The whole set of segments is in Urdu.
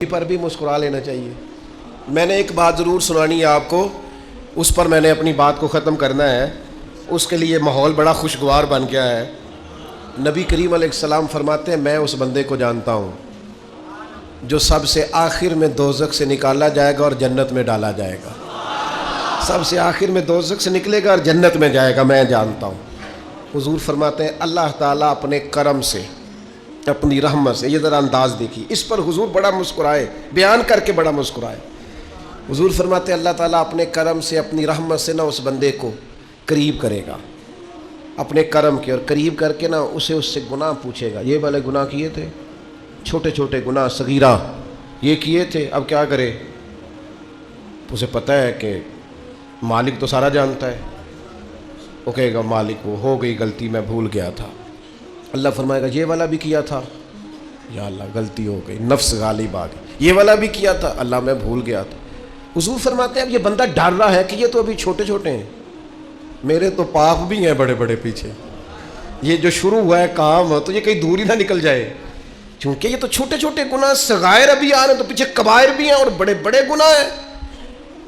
پر بھی مسکرا لینا چاہیے۔ میں نے ایک بات ضرور سنانی ہے آپ کو، اس پر میں نے اپنی بات کو ختم کرنا ہے، اس کے لیے ماحول بڑا خوشگوار بن گیا ہے۔ نبی کریم علیہ السلام فرماتے ہیں میں اس بندے کو جانتا ہوں جو سب سے آخر میں دوزخ سے نکالا جائے گا اور جنت میں ڈالا جائے گا۔ سب سے آخر میں دوزخ سے نکلے گا اور جنت میں جائے گا، میں جانتا ہوں۔ حضور فرماتے ہیں اللہ تعالیٰ اپنے کرم سے، اپنی رحمت سے، یہ ذرا انداز دیکھیے، اس پر حضور بڑا مسکرائے، بیان کر کے بڑا مسکرائے۔ حضور فرماتے ہیں اللہ تعالیٰ اپنے کرم سے، اپنی رحمت سے نہ اس بندے کو قریب کرے گا، اپنے کرم کے، اور قریب کر کے نہ اسے اس سے گناہ پوچھے گا۔ یہ والے گناہ کیے تھے، چھوٹے چھوٹے گناہ صغیرہ یہ کیے تھے، اب کیا کرے؟ اسے پتہ ہے کہ مالک تو سارا جانتا ہے، وہ کہے گا مالک وہ ہو گئی غلطی، میں بھول گیا تھا۔ اللہ فرمائے گا یہ والا بھی کیا تھا، یا اللہ غلطی ہو گئی، نفس غالب آ گئی، یہ والا بھی کیا تھا، اللہ میں بھول گیا تھا۔ حضور فرماتے ہیں اب یہ بندہ ڈر رہا ہے کہ یہ تو ابھی چھوٹے چھوٹے ہیں، میرے تو پاپ بھی ہیں بڑے بڑے پیچھے، یہ جو شروع ہوا ہے کام تو یہ کہیں دور ہی نہ نکل جائے، چونکہ یہ تو چھوٹے چھوٹے گناہ صغائر ابھی آ رہے ہیں، تو پیچھے کبائر بھی ہیں اور بڑے بڑے گناہ ہیں۔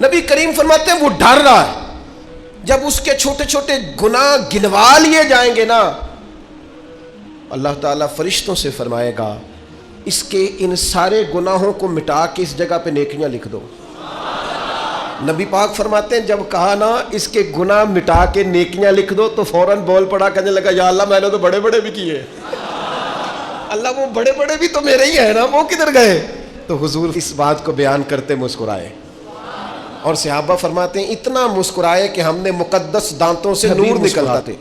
نبی کریم فرماتے ہیں وہ ڈر رہا ہے، جب اس کے چھوٹے چھوٹے گناہ گنوا لیے جائیں گے نا، اللہ تعالیٰ فرشتوں سے فرمائے گا اس کے ان سارے گناہوں کو مٹا کے اس جگہ پہ نیکیاں لکھ دو۔ نبی پاک فرماتے ہیں جب کہا نا اس کے گناہ مٹا کے نیکیاں لکھ دو تو فوراً بول پڑا، کہنے لگا یا اللہ میں نے تو بڑے بڑے بھی کیے، اللہ وہ بڑے بڑے بھی تو میرے ہی ہیں نا، وہ کدھر گئے؟ تو حضور اس بات کو بیان کرتے مسکرائے، اور صحابہ فرماتے ہیں اتنا مسکرائے کہ ہم نے مقدس دانتوں سے نور نکلتا تھے،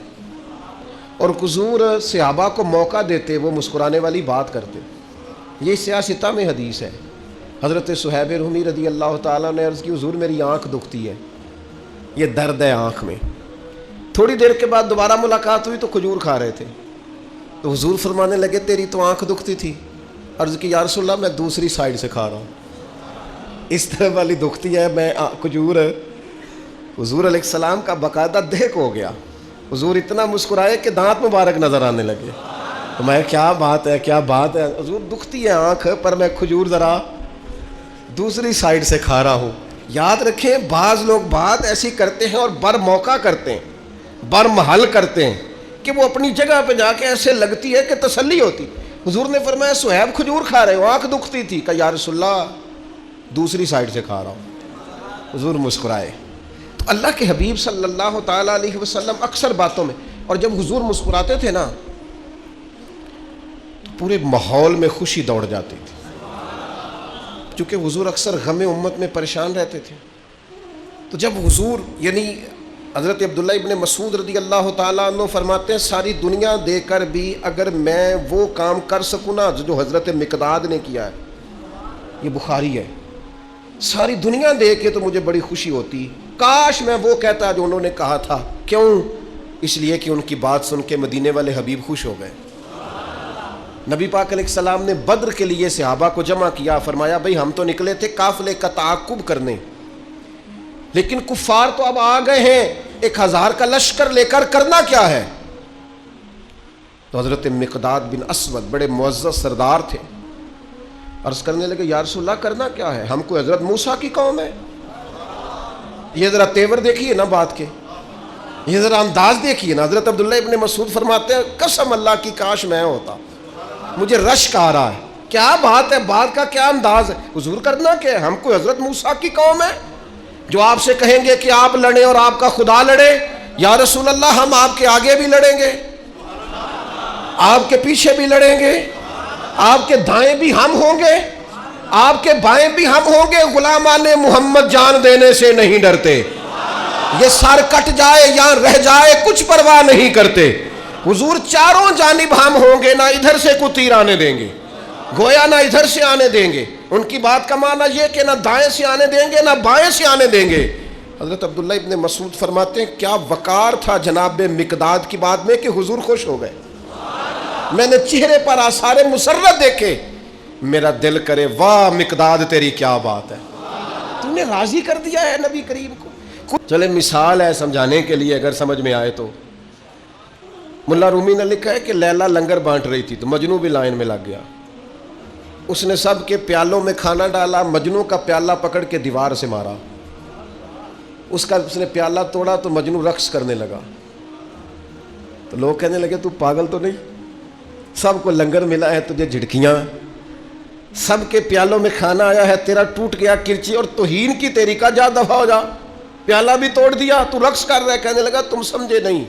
اور حضور صحابہ کو موقع دیتے وہ مسکرانے والی بات کرتے۔ یہ سیاستہ میں حدیث ہے، حضرت صہیب رومی رضی اللہ تعالیٰ نے عرض کی حضور میری آنکھ دکھتی ہے، یہ درد ہے آنکھ میں۔ تھوڑی دیر کے بعد دوبارہ ملاقات ہوئی تو کھجور کھا رہے تھے، تو حضور فرمانے لگے تیری تو آنکھ دکھتی تھی، عرض کی یا رسول اللہ میں دوسری سائیڈ سے کھا رہا ہوں، اس طرح والی دکھتی ہے میں کھجور۔ حضور علیہ السلام کا باقاعدہ دیکھ ہو گیا، حضور اتنا مسکرائے کہ دانت مبارک نظر آنے لگے، تو میں کیا بات ہے کیا بات ہے حضور، دکھتی ہے آنکھ پر میں کھجور ذرا دوسری سائیڈ سے کھا رہا ہوں۔ یاد رکھیں بعض لوگ بات ایسی کرتے ہیں اور بر موقع کرتے ہیں، بر محل کرتے ہیں کہ وہ اپنی جگہ پہ جا کے ایسے لگتی ہے کہ تسلی ہوتی۔ حضور نے فرمایا صہیب کھجور کھا رہے ہو، آنکھ دکھتی تھی، کہ یا رسول اللہ دوسری سائیڈ سے کھا رہا ہوں۔ حضور مسکرائے۔ تو اللہ کے حبیب صلی اللہ تعالیٰ علیہ وسلم اکثر باتوں میں، اور جب حضور مسکراتے تھے نا تو پورے ماحول میں خوشی دوڑ جاتی تھی، چونکہ حضور اکثر غم امت میں پریشان رہتے تھے۔ تو جب حضور یعنی حضرت عبداللہ ابن مسعود رضی اللہ تعالیٰ عنہ فرماتے ہیں ساری دنیا دے کر بھی اگر میں وہ کام کر سکوں نا جو حضرت مقداد نے کیا ہے، یہ بخاری ہے، ساری دنیا دے کے تو مجھے بڑی خوشی ہوتی، کاش میں وہ کہتا جو انہوں نے کہا تھا۔ کیوں؟ اس لیے کہ ان کی بات سن کے مدینے والے حبیب خوش ہو گئے۔ نبی پاک علیہ السلام نے بدر کے لیے صحابہ کو جمع کیا، فرمایا بھئی ہم تو نکلے تھے قافلے کا تعاقب کرنے، لیکن کفار تو اب آ گئے ہیں 1000 کا لشکر لے کر، کرنا کیا ہے؟ تو حضرت مقداد بن اسود بڑے معزز سردار تھے، عرض کرنے لگے یا رسول اللہ کرنا کیا ہے، ہم کو حضرت موسیٰ کی قوم ہے۔ یہ ذرا تیور دیکھیے نا بات کے، یہ ذرا انداز دیکھیے نا۔ حضرت عبداللہ ابن مسعود فرماتے ہیں قسم اللہ کی کاش میں ہوتا، مجھے رشک آ رہا ہے، کیا بات ہے، بات کا کیا انداز ہے۔ حضور کرنا کیا ہے، ہم کو حضرت موسیٰ کی قوم ہے جو آپ سے کہیں گے کہ آپ لڑیں اور آپ کا خدا لڑے، یا رسول اللہ ہم آپ کے آگے بھی لڑیں گے، آپ کے پیچھے بھی لڑیں گے، آپ کے دائیں بھی ہم ہوں گے، آپ کے بائیں بھی ہم ہوں گے، غلامان محمد جان دینے سے نہیں ڈرتے، یہ سر کٹ جائے یا رہ جائے کچھ پرواہ نہیں کرتے۔ حضور چاروں جانب ہم ہوں گے، نہ ادھر سے کوئی تیر آنے دیں گے، گویا نہ ادھر سے آنے دیں گے۔ ان کی بات کا معنی یہ کہ نہ دائیں سے آنے دیں گے نہ بائیں سے آنے دیں گے۔ حضرت عبداللہ ابن مسعود فرماتے ہیں کیا وقار تھا جناب مقداد کی بات میں کہ حضور خوش ہو گئے۔ میں نے چہرے پر آثار مسرت دیکھے، میرا دل کرے واہ مقداد تیری کیا بات ہے، تم نے راضی کر دیا ہے نبی کریم کو۔ چلے مثال ہے سمجھانے کے لیے اگر سمجھ میں آئے تو، ملا رومی نے لکھا ہے کہ لیلا لنگر بانٹ رہی تھی تو مجنو بھی لائن میں لگ گیا، اس نے سب کے پیالوں میں کھانا ڈالا، مجنو کا پیالہ پکڑ کے دیوار سے مارا، اس نے پیالہ توڑا تو مجنو رقص کرنے لگا۔ تو لوگ کہنے لگے تو پاگل تو نہیں، سب کو لنگر ملا ہے، تجھے جھڑکیاں، سب کے پیالوں میں کھانا آیا ہے، تیرا ٹوٹ گیا کرچی اور توہین کی تیری کا، جا دفع ہو جا، پیالہ بھی توڑ دیا، تو رقص کر رہا ہے۔ کہنے لگا تم سمجھے نہیں،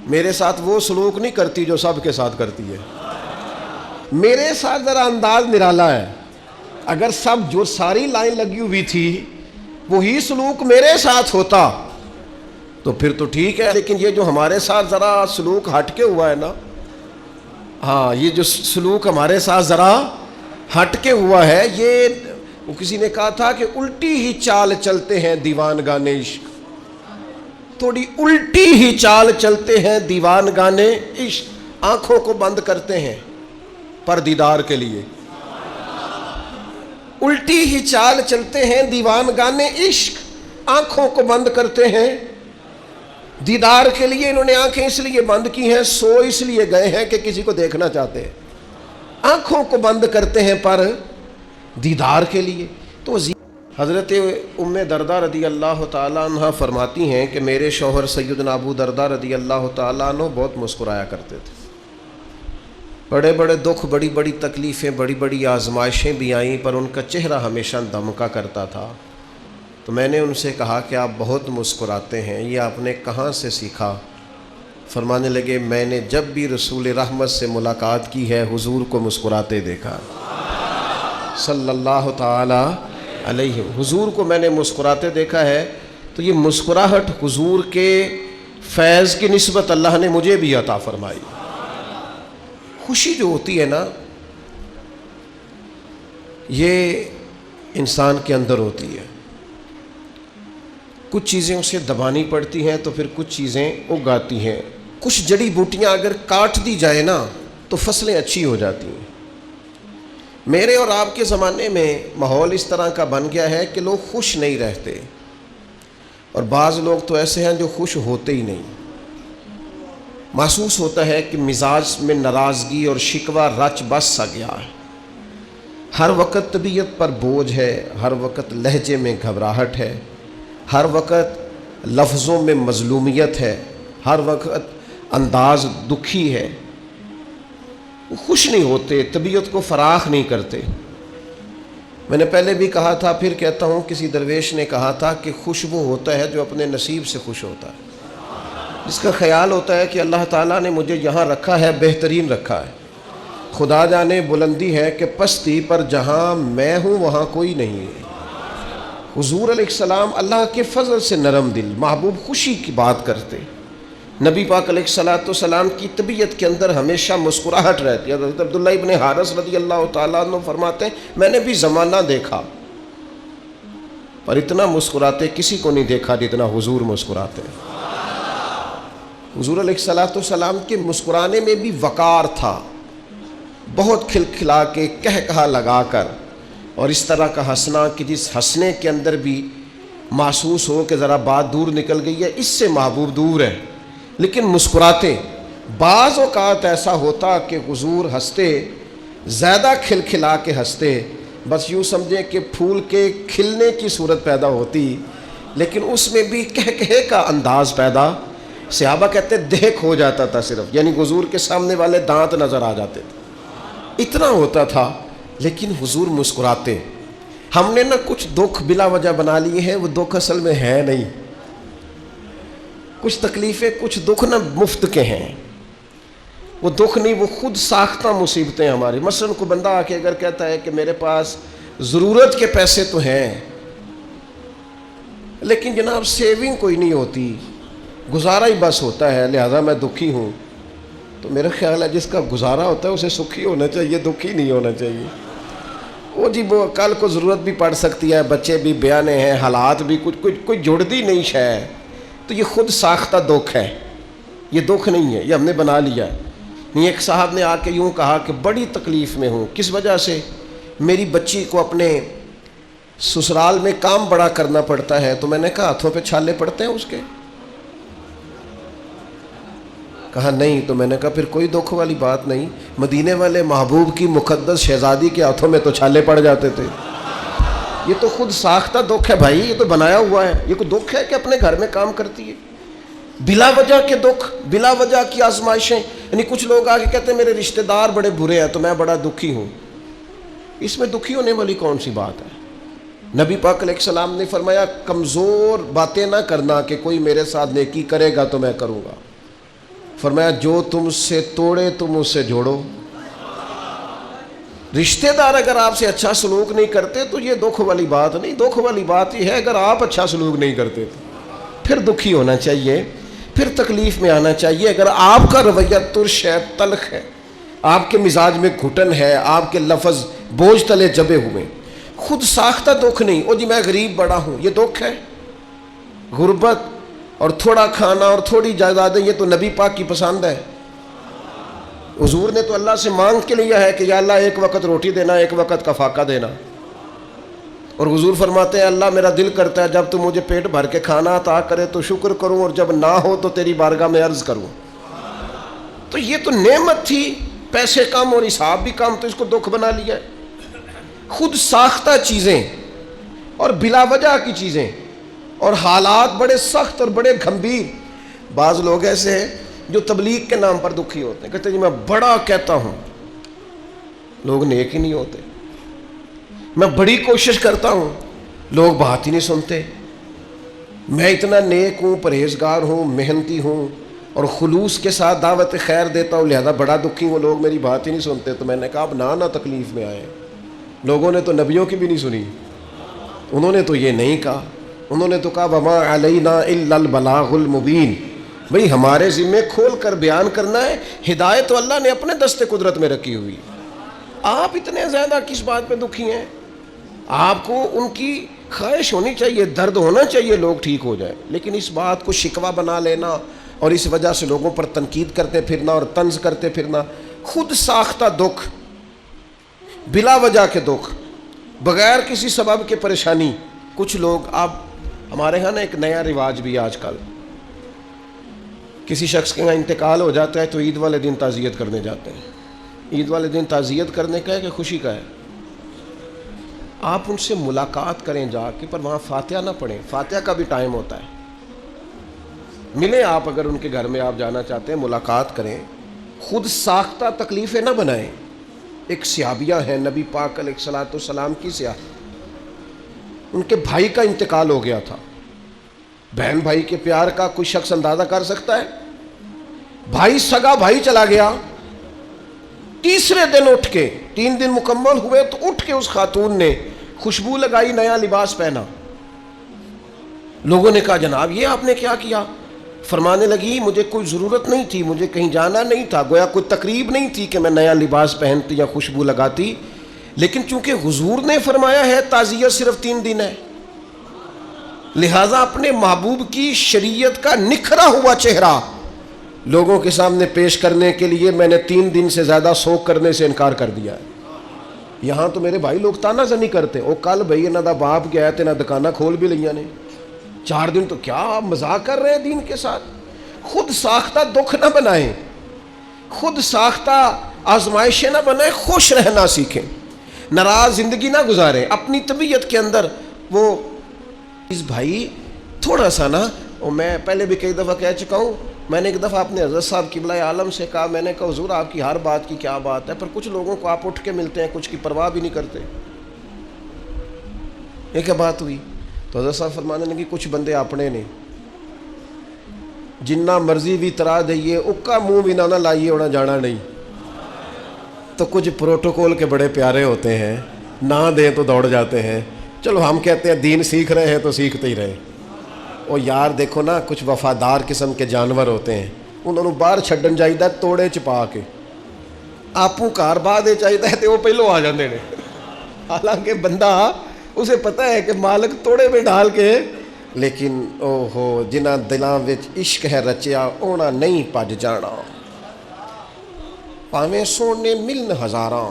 میرے ساتھ وہ سلوک نہیں کرتی جو سب کے ساتھ کرتی ہے، میرے ساتھ ذرا انداز نرالا ہے، اگر سب جو ساری لائن لگی ہوئی تھی وہی سلوک میرے ساتھ ہوتا تو پھر تو ٹھیک ہے، لیکن یہ جو ہمارے ساتھ ذرا سلوک ہٹ کے ہوا ہے نا، ہاں یہ جو سلوک ہمارے ساتھ ذرا ہٹ کے ہوا ہے، یہ کسی نے کہا تھا کہ الٹی ہی چال چلتے ہیں دیوان گانے عشق، تھوڑی الٹی ہی چال چلتے ہیں دیوان گانے عشق، آنکھوں کو بند کرتے ہیں پر دیدار کے لیے، الٹی ہی چال چلتے ہیں دیوان گانے عشق، آنکھوں کو بند کرتے ہیں دیدار کے لیے۔ انہوں نے آنکھیں اس لیے بند کی ہیں، سو اس لیے گئے ہیں کہ کسی کو دیکھنا چاہتے ہیں، آنکھوں کو بند کرتے ہیں پر دیدار کے لیے۔ تو حضرت ام دردہ رضی اللہ تعالیٰ عنہ فرماتی ہیں کہ میرے شوہر سیدنا ابو دردہ رضی اللہ تعالیٰ عنہ بہت مسکرایا کرتے تھے، بڑے بڑے دکھ، بڑی بڑی تکلیفیں، بڑی بڑی آزمائشیں بھی آئیں، پر ان کا چہرہ ہمیشہ دمکا کرتا تھا۔ تو میں نے ان سے کہا کہ آپ بہت مسکراتے ہیں، یہ آپ نے کہاں سے سیکھا؟ فرمانے لگے میں نے جب بھی رسول رحمت سے ملاقات کی ہے حضور کو مسکراتے دیکھا صلی اللہ تعالی علیہ، حضور کو میں نے مسکراتے دیکھا ہے۔ تو یہ مسکراہٹ حضور کے فیض کی نسبت اللہ نے مجھے بھی عطا فرمائی۔ خوشی جو ہوتی ہے نا یہ انسان کے اندر ہوتی ہے، کچھ چیزیں اسے دبانی پڑتی ہیں تو پھر کچھ چیزیں اگاتی ہیں، کچھ جڑی بوٹیاں اگر کاٹ دی جائے نا تو فصلیں اچھی ہو جاتی ہیں۔ میرے اور آپ کے زمانے میں ماحول اس طرح کا بن گیا ہے کہ لوگ خوش نہیں رہتے، اور بعض لوگ تو ایسے ہیں جو خوش ہوتے ہی نہیں۔ محسوس ہوتا ہے کہ مزاج میں ناراضگی اور شکوہ رچ بس سا گیا ہے، ہر وقت طبیعت پر بوجھ ہے، ہر وقت لہجے میں گھبراہٹ ہے، ہر وقت لفظوں میں مظلومیت ہے، ہر وقت انداز دکھی ہے، خوش نہیں ہوتے، طبیعت کو فراخ نہیں کرتے۔ میں نے پہلے بھی کہا تھا پھر کہتا ہوں، کسی درویش نے کہا تھا کہ خوش وہ ہوتا ہے جو اپنے نصیب سے خوش ہوتا ہے، جس کا خیال ہوتا ہے کہ اللہ تعالیٰ نے مجھے یہاں رکھا ہے، بہترین رکھا ہے، خدا جانے بلندی ہے کہ پستی پر جہاں میں ہوں وہاں کوئی نہیں ہے۔ حضور علیہ السلام اللہ کے فضل سے نرم دل، محبوب خوشی کی بات کرتے، نبی پاک علیہ السلام کی طبیعت کے اندر ہمیشہ مسکراہٹ رہتی ہے۔ حضرت عبداللہ ابن حارث رضی اللہ تعالیٰ عنہ فرماتے ہیں میں نے بھی زمانہ دیکھا پر اتنا مسکراتے کسی کو نہیں دیکھا جتنا حضور مسکراتے ہیں۔ حضور علیہ السلام کے مسکرانے میں بھی وقار تھا، بہت کھلکھلا کے کہا لگا کر، اور اس طرح کا ہنسنا کہ جس ہنسنے کے اندر بھی محسوس ہو کہ ذرا بات دور نکل گئی ہے، اس سے محبوب دور ہے، لیکن مسکراتے۔ بعض اوقات ایسا ہوتا کہ حضور ہنستے، زیادہ کھلکھلا کے ہنستے، بس یوں سمجھیں کہ پھول کے کھلنے کی صورت پیدا ہوتی، لیکن اس میں بھی کہے کا انداز پیدا، صحابہ کہتے دیکھ ہو جاتا تھا صرف، یعنی حضور کے سامنے والے دانت نظر آ جاتے تھے، اتنا ہوتا تھا، لیکن حضور مسکراتے۔ ہم نے نا کچھ دکھ بلا وجہ بنا لیے ہیں، وہ دکھ اصل میں ہے نہیں، کچھ تکلیفیں، کچھ دکھ نا مفت کے ہیں، وہ دکھ نہیں، وہ خود ساختہ مصیبتیں ہماری۔ مثلا کو بندہ آ کے اگر کہتا ہے کہ میرے پاس ضرورت کے پیسے تو ہیں لیکن جناب سیونگ کوئی نہیں ہوتی، گزارا ہی بس ہوتا ہے، لہذا میں دکھی ہوں، تو میرا خیال ہے جس کا گزارا ہوتا ہے اسے سکھی ہونا چاہیے، دکھی نہیں ہونا چاہیے۔ وہ جی وہ کل کو ضرورت بھی پڑ سکتی ہے، بچے بھی بیانے ہیں، حالات بھی کچھ کوئی جڑتی نہیں شے، تو یہ خود ساختہ دکھ ہے، یہ دکھ نہیں ہے، یہ ہم نے بنا لیا ہے۔ نہیں، ایک صاحب نے آ کے یوں کہا کہ بڑی تکلیف میں ہوں، کس وجہ سے؟ میری بچی کو اپنے سسرال میں کام بڑا کرنا پڑتا ہے، تو میں نے کہا ہاتھوں پہ چھالے پڑتے ہیں اس کے؟ کہا نہیں. تو میں نے کہا پھر کوئی دکھ والی بات نہیں, مدینے والے محبوب کی مقدس شہزادی کے ہاتھوں میں تو چھالے پڑ جاتے تھے. یہ تو خود ساختہ دکھ ہے بھائی, یہ تو بنایا ہوا ہے. یہ کوئی دکھ ہے کہ اپنے گھر میں کام کرتی ہے؟ بلا وجہ کے دکھ, بلا وجہ کی آزمائشیں. یعنی کچھ لوگ آگے کہتے ہیں میرے رشتہ دار بڑے برے ہیں تو میں بڑا دکھی ہوں. اس میں دکھی ہونے والی کون سی بات ہے؟ نبی پاک علیہ السلام نے فرمایا کمزور باتیں نہ کرنا کہ کوئی میرے ساتھ نیکی کرے گا تو میں کروں گا. فرمایا جو تم سے توڑے تم اس سے جوڑو. رشتہ دار اگر آپ سے اچھا سلوک نہیں کرتے تو یہ دکھ والی بات نہیں. دکھ والی بات یہ ہے اگر آپ اچھا سلوک نہیں کرتے تو پھر دکھی ہونا چاہیے, پھر تکلیف میں آنا چاہیے. اگر آپ کا رویہ ترش ہے, تلخ ہے, آپ کے مزاج میں گھٹن ہے, آپ کے لفظ بوجھ تلے جبے ہوئے, خود ساختہ دکھ نہیں. او جی میں غریب بڑا ہوں, یہ دکھ ہے. غربت اور تھوڑا کھانا اور تھوڑی جائیدادیں یہ تو نبی پاک کی پسند ہے. حضور نے تو اللہ سے مانگ کے لیا ہے کہ یا اللہ ایک وقت روٹی دینا, ایک وقت کا فاقہ دینا. اور حضور فرماتے ہیں اللہ میرا دل کرتا ہے جب تو مجھے پیٹ بھر کے کھانا عطا کرے تو شکر کروں, اور جب نہ ہو تو تیری بارگاہ میں عرض کروں. تو یہ تو نعمت تھی, پیسے کم اور حساب بھی کم, تو اس کو دکھ بنا لیا. خود ساختہ چیزیں اور بلا وجہ کی چیزیں اور حالات بڑے سخت اور بڑے گھمبیر. بعض لوگ ایسے ہیں جو تبلیغ کے نام پر دکھی ہوتے ہیں, کہتے ہیں جی میں بڑا کہتا ہوں, لوگ نیک ہی نہیں ہوتے. میں بڑی کوشش کرتا ہوں, لوگ بات ہی نہیں سنتے. میں اتنا نیک ہوں, پرہیزگار ہوں, محنتی ہوں اور خلوص کے ساتھ دعوت خیر دیتا ہوں, لہذا بڑا دکھی ہوں, لوگ میری بات ہی نہیں سنتے. تو میں نے کہا اب نہ تکلیف میں آئے. لوگوں نے تو نبیوں کی بھی نہیں سنی, انہوں نے تو یہ نہیں کہا. انہوں نے تو کہا وما علینا الا البلاغ المبین. بھئی ہمارے ذمے کھول کر بیان کرنا ہے. ہدایت تو اللہ نے اپنے دست قدرت میں رکھی ہوئی. آپ اتنے زیادہ کس بات پہ دکھی ہیں؟ آپ کو ان کی خواہش ہونی چاہیے, درد ہونا چاہیے لوگ ٹھیک ہو جائیں, لیکن اس بات کو شکوہ بنا لینا اور اس وجہ سے لوگوں پر تنقید کرتے پھرنا اور طنز کرتے پھرنا, خود ساختہ دکھ, بلا وجہ کے دکھ, بغیر کسی سبب کے پریشانی. کچھ لوگ آپ ہمارے ہاں نا ایک نیا رواج بھی آج کل, کسی شخص کا انتقال ہو جاتا ہے تو عید والے دن تعزیت کرنے جاتے ہیں. عید والے دن تعزیت کرنے کا ہے کہ خوشی کا ہے؟ آپ ان سے ملاقات کریں جا کے, پر وہاں فاتحہ نہ پڑھیں. فاتحہ کا بھی ٹائم ہوتا ہے. ملیں آپ, اگر ان کے گھر میں آپ جانا چاہتے ہیں ملاقات کریں. خود ساختہ تکلیفیں نہ بنائیں. ایک صحابیہ ہیں نبی پاک علیہ الصلوۃ والسلام کی صحابہ, ان کے بھائی کا انتقال ہو گیا تھا. بہن بھائی کے پیار کا کوئی شخص اندازہ کر سکتا ہے؟ بھائی سگا بھائی چلا گیا, تیسرے دن اٹھ کے, 3 دن مکمل ہوئے تو اٹھ کے اس خاتون نے خوشبو لگائی, نیا لباس پہنا. لوگوں نے کہا جناب یہ آپ نے کیا کیا؟ فرمانے لگی مجھے کوئی ضرورت نہیں تھی, مجھے کہیں جانا نہیں تھا, گویا کوئی تقریب نہیں تھی کہ میں نیا لباس پہنتی یا خوشبو لگاتی, لیکن چونکہ حضور نے فرمایا ہے تعزیت صرف 3 دن ہے, لہٰذا اپنے محبوب کی شریعت کا نکھرا ہوا چہرہ لوگوں کے سامنے پیش کرنے کے لیے میں نے 3 دن سے زیادہ سوگ کرنے سے انکار کر دیا ہے. یہاں تو میرے بھائی لوگ تانا زنی کرتے, او کل بھائی نہ دا باپ گیا تے نہ دکانہ کھول بھی لیا نے, 4 دن تو کیا آپ مذاق کر رہے ہیں دین کے ساتھ. خود ساختہ دکھ نہ بنائیں, خود ساختہ آزمائشیں نہ بنائیں, خوش رہنا سیکھیں, ناراض زندگی نہ گزاریں. اپنی طبیعت کے اندر وہ اس بھائی تھوڑا سا نا, اور میں پہلے بھی کئی دفعہ کہہ چکا ہوں, میں نے ایک دفعہ اپنے حضرت صاحب قبلہ عالم سے کہا, میں نے کہا حضور آپ کی ہر بات کی کیا بات ہے, پر کچھ لوگوں کو آپ اٹھ کے ملتے ہیں کچھ کی پرواہ بھی نہیں کرتے, یہ کیا بات ہوئی؟ تو حضرت صاحب فرمانے لگے کچھ بندے اپنے نے جنہ مرضی بھی ترا دئیے اکا منہ بھی نہ لائیے اڑا جانا نہیں. تو کچھ پروٹوکول کے بڑے پیارے ہوتے ہیں, نہ دیں تو دوڑ جاتے ہیں. چلو ہم کہتے ہیں دین سیکھ رہے ہیں تو سیکھتے ہی رہے. او یار دیکھو نا, کچھ وفادار قسم کے جانور ہوتے ہیں, انہوں باہر چھڈن چاہیے توڑے چپا کے, آپوں گھر باہ دے چاہیے تو وہ پہلو آ جاندے نے. حالانکہ بندہ اسے پتہ ہے کہ مالک توڑے میں ڈال کے, لیکن او ہو جنہ دلاں وچ عشق ہے رچیا اونا نہیں پج جانا. پاویں سونے ملن ہزاراں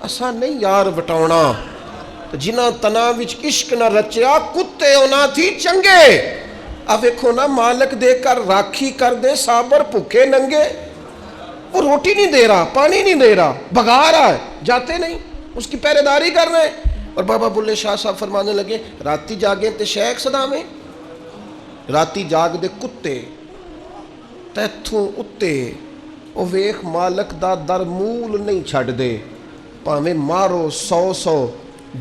اساں نہیں یار وٹاؤنا, جنہ تنا وچ عشق نہ رچیا کتے اونا تھی چنگے. اب دیکھو نا، مالک دے کر راکھی کر دے صابر بھوکے ننگے، وہ روٹی نہیں دے رہا، پانی نہیں دے رہا، بھگا رہا ہے، جاتے نہیں، اس کی پہرے داری کر رہے ہیں۔ اور بابا بلے شاہ صاحب فرمانے لگے راتی جاگے تے شیخ صدا میں، راتی جاگ دے کتے تیتھوں اتے، او ویخ مالک دا در مول نہیں چھڑ دے، پاویں مارو 100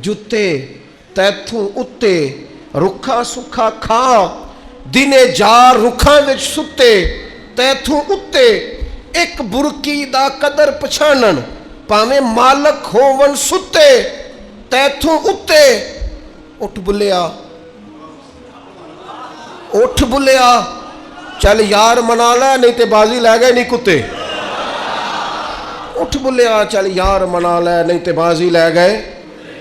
جتے تیتھوں اتے، رکھا سکھا کھا دنے جار رکھاں وچ ستے تیتھوں اتے، ایک برکی دا قدر پچھانن پاویں مالک ہوون ستے تیتھوں اتے۔ اٹھ بلیا، اٹھ بلیا، چل یار منا لے نہیں تے بازی لے گئے نہیں کتے، اٹھ بلیا چل یار منا لے نہیں تے بازی لے گئے۔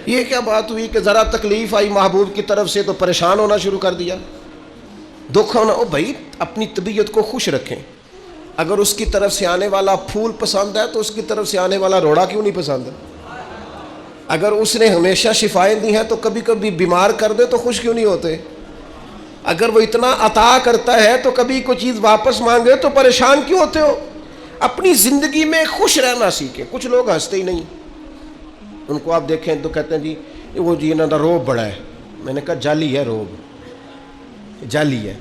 یہ کیا بات ہوئی کہ ذرا تکلیف آئی محبوب کی طرف سے تو پریشان ہونا شروع کر دیا، دکھ ہونا۔ او بھائی اپنی طبیعت کو خوش رکھیں، اگر اس کی طرف سے آنے والا پھول پسند ہے تو اس کی طرف سے آنے والا روڑا کیوں نہیں پسند ہے؟ اگر اس نے ہمیشہ شفائیں دی ہیں تو کبھی کبھی بیمار کر دے تو خوش کیوں نہیں ہوتے؟ اگر وہ اتنا عطا کرتا ہے تو کبھی کوئی چیز واپس مانگے تو پریشان کیوں ہوتے ہو؟ اپنی زندگی میں خوش رہنا سیکھیں۔ کچھ لوگ ہنستے ہی نہیں، ان کو آپ دیکھیں تو کہتے ہیں جی وہ جی انہوں دا روب بڑا ہے۔ میں نے کہا جعلی ہے روب، جعلی ہے۔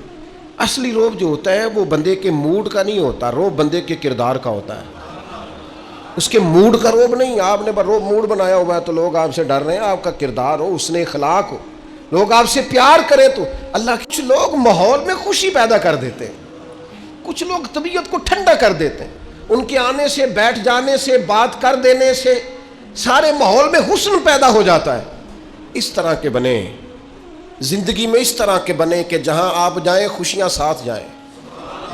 اصلی روب جو ہوتا ہے وہ بندے کے موڈ کا نہیں ہوتا، روب بندے کے کردار کا ہوتا ہے، اس کے موڈ کا روب نہیں۔ آپ نے روب موڈ بنایا ہوا ہے تو لوگ آپ سے ڈر رہے ہیں، آپ کا کردار ہو، اس نے اخلاق ہو، لوگ آپ سے پیار کریں تو اللہ۔ کچھ لوگ ماحول میں خوشی پیدا کر دیتے ہیں، کچھ لوگ طبیعت کو ٹھنڈا کر دیتے ہیں، ان کے آنے سے بیٹھ جانے سے بات کر دینے سے سارے ماحول میں حسن پیدا ہو جاتا ہے۔ اس طرح کے بنے زندگی میں، اس طرح کے بنے کہ جہاں آپ جائیں خوشیاں ساتھ جائیں،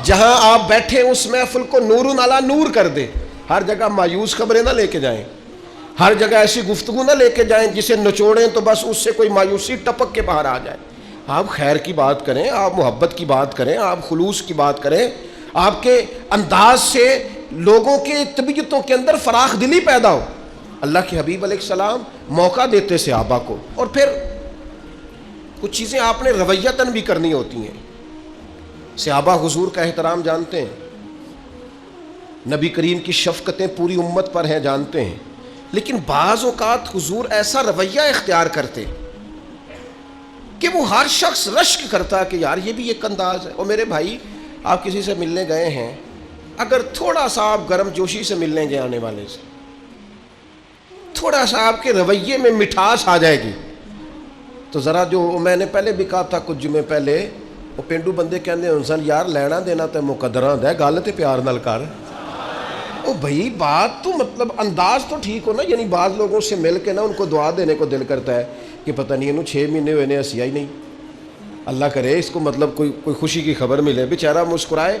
جہاں آپ بیٹھیں اس محفل کو نور علی نور کر دے۔ ہر جگہ مایوس خبریں نہ لے کے جائیں، ہر جگہ ایسی گفتگو نہ لے کے جائیں جسے نچوڑیں تو بس اس سے کوئی مایوسی ٹپک کے باہر آ جائے۔ آپ خیر کی بات کریں، آپ محبت کی بات کریں، آپ خلوص کی بات کریں، آپ کے انداز سے لوگوں کے طبیعتوں کے اندر فراخ دلی پیدا ہو۔ اللہ کے حبیب علیہ السلام موقع دیتے صحابہ کو، اور پھر کچھ چیزیں آپ نے رویتاً بھی کرنی ہوتی ہیں۔ صحابہ حضور کا احترام جانتے ہیں، نبی کریم کی شفقتیں پوری امت پر ہیں جانتے ہیں، لیکن بعض اوقات حضور ایسا رویہ اختیار کرتے کہ وہ ہر شخص رشک کرتا کہ یار یہ بھی ایک انداز ہے۔ اور میرے بھائی آپ کسی سے ملنے گئے ہیں، اگر تھوڑا سا آپ گرم جوشی سے ملنے گئے آنے والے سے، تھوڑا سا آپ کے رویے میں مٹھاس آ جائے گی تو ذرا جو میں نے پہلے بھی کہا تھا کچھ جمعے پہلے، وہ پینڈو بندے کہندے انسان یار لینا دینا تے مقدراں دا گل تے پیار نال کر۔ او بھائی بات تو مطلب انداز تو ٹھیک ہو نا، یعنی بعض لوگوں سے مل کے نا ان کو دعا دینے کو دل کرتا ہے کہ پتہ نہیں انہوں 6 مہینے ہوئے نے ہنسیا ہی نہیں، اللہ کرے اس کو مطلب کوئی خوشی کی خبر ملے، بیچارہ مسکرائے۔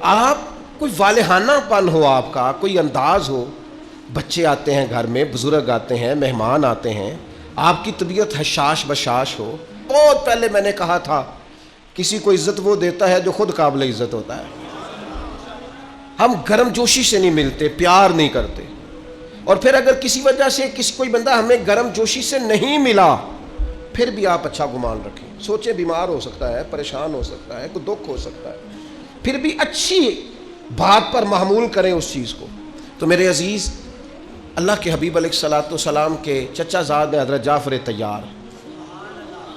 آپ کوئی والہانہ پن ہو، آپ کا کوئی انداز ہو، بچے آتے ہیں گھر میں، بزرگ آتے ہیں، مہمان آتے ہیں، آپ کی طبیعت حشاش بشاش ہو۔ بہت پہلے میں نے کہا تھا کسی کو عزت وہ دیتا ہے جو خود قابل عزت ہوتا ہے۔ ہم گرم جوشی سے نہیں ملتے، پیار نہیں کرتے، اور پھر اگر کسی وجہ سے کوئی بندہ ہمیں گرم جوشی سے نہیں ملا پھر بھی آپ اچھا گمان رکھیں، سوچیں بیمار ہو سکتا ہے، پریشان ہو سکتا ہے، کوئی دکھ ہو سکتا ہے، پھر بھی اچھی بات پر محمول کریں اس چیز کو۔ تو میرے عزیز، اللہ کے حبیب علیہ الصلوۃ والسلام کے چچا زاد حضرت جعفر طیار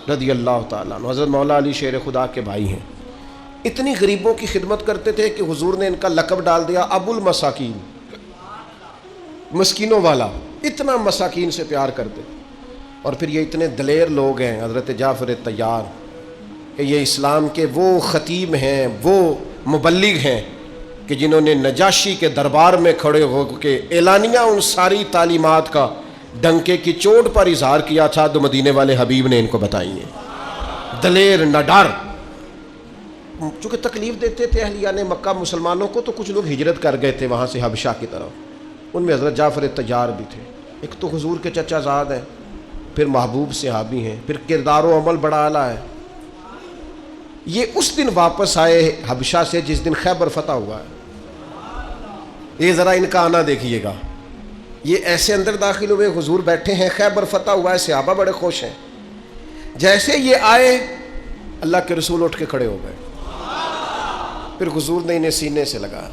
رضی اللہ تعالیٰ عنہ، حضرت مولا علی شیر خدا کے بھائی ہیں، اتنی غریبوں کی خدمت کرتے تھے کہ حضور نے ان کا لقب ڈال دیا ابو المساکین، مسکینوں والا، اتنا مساکین سے پیار کرتے۔ اور پھر یہ اتنے دلیر لوگ ہیں حضرت جعفر طیار کہ یہ اسلام کے وہ خطیب ہیں، وہ مبلغ ہیں کہ جنہوں نے نجاشی کے دربار میں کھڑے ہو کے اعلانیہ ان ساری تعلیمات کا ڈنکے کی چوٹ پر اظہار کیا تھا جو مدینے والے حبیب نے ان کو بتائی ہیں۔ دلیر نہ ڈر، چونکہ تکلیف دیتے تھے اہلیان مکہ مسلمانوں کو تو کچھ لوگ ہجرت کر گئے تھے وہاں سے حبشہ کی طرف، ان میں حضرت جعفر طیار بھی تھے۔ ایک تو حضور کے چچا زاد ہیں، پھر محبوب صحابی ہیں، پھر کردار و عمل بڑا اعلیٰ ہے۔ یہ اس دن واپس آئے حبشہ سے جس دن خیبر فتح ہوا ہے۔ یہ ذرا ان کا آنا دیکھیے گا، یہ ایسے اندر داخل ہوئے، حضور بیٹھے ہیں، خیبر فتح ہوا ہے، صحابہ بڑے خوش ہیں۔ جیسے یہ آئے اللہ کے رسول اٹھ کے کھڑے ہو گئے، پھر حضور نے انہیں سینے سے لگا،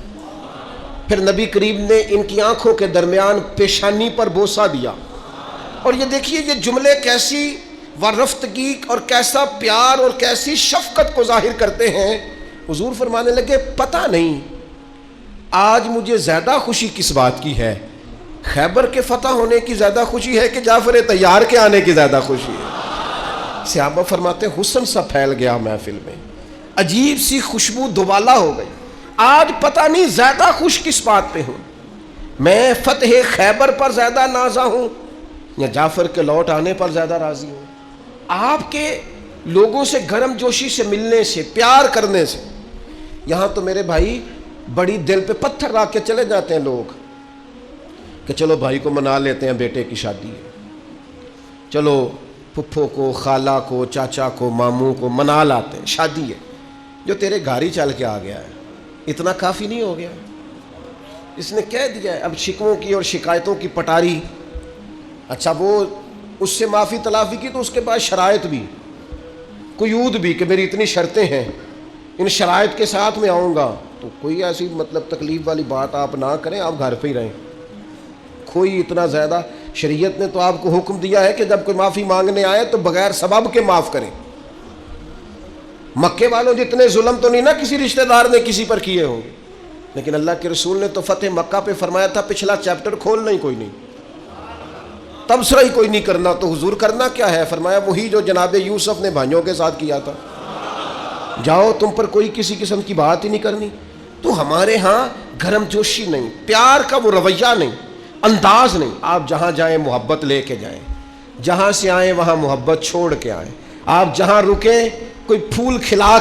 پھر نبی کریم نے ان کی آنکھوں کے درمیان پیشانی پر بوسہ دیا. اور یہ دیکھیے یہ جملے کیسی ورفتگی اور کیسا پیار اور کیسی شفقت کو ظاہر کرتے ہیں. حضور فرمانے لگے پتہ نہیں آج مجھے زیادہ خوشی کس بات کی ہے، خیبر کے فتح ہونے کی زیادہ خوشی ہے کہ جعفر طیار کے آنے کی زیادہ خوشی ہے؟ صحابہ فرماتے ہیں حسن سا پھیل گیا محفل میں، عجیب سی خوشبو دوبالا ہو گئی. آج پتہ نہیں زیادہ خوش کس بات پہ ہوں، میں فتح خیبر پر زیادہ نازا ہوں یا جعفر کے لوٹ آنے پر زیادہ راضی ہوں. آپ کے لوگوں سے گرم جوشی سے ملنے سے، پیار کرنے سے. یہاں تو میرے بھائی بڑی دل پہ پتھر رکھ کے چلے جاتے ہیں لوگ کہ چلو بھائی کو منا لیتے ہیں، بیٹے کی شادی ہے، چلو پھپھو کو، خالہ کو، چاچا کو، ماموں کو منا لاتے ہیں، شادی ہے. جو تیرے گھر ہی چل کے آ گیا ہے اتنا کافی نہیں ہو گیا؟ اس نے کہہ دیا ہے اب شکووں کی اور شکایتوں کی پٹاری. اچھا وہ اس سے معافی تلافی کی تو اس کے بعد شرائط بھی، قیود بھی کہ میری اتنی شرطیں ہیں، ان شرائط کے ساتھ میں آؤں گا. تو کوئی ایسی مطلب تکلیف والی بات آپ نہ کریں، آپ گھر پہ ہی رہیں. کوئی اتنا زیادہ شریعت نے تو آپ کو حکم دیا ہے کہ جب کوئی معافی مانگنے آئے تو بغیر سبب کے معاف کریں. مکے والوں جتنے ظلم تو نہیں نا کسی رشتہ دار نے کسی پر کیے ہوں گے، لیکن اللہ کے رسول نے تو فتح مکہ پہ فرمایا تھا پچھلا چیپٹر کھولنا ہی کوئی نہیں، تبصرہ ہی کوئی نہیں کرنا. تو حضور کرنا کیا ہے؟ فرمایا وہی جو جناب یوسف نے بھائیوں کے ساتھ کیا تھا، جاؤ تم پر کوئی کسی قسم کی بات ہی نہیں کرنی. تو ہمارے ہاں گرم جوشی نہیں، پیار کا وہ رویہ نہیں، انداز نہیں. آپ جہاں جائیں محبت لے کے جائیں، جہاں سے آئیں وہاں محبت چھوڑ کے آئیں. آپ جہاں رکیں کوئی پھول کھلا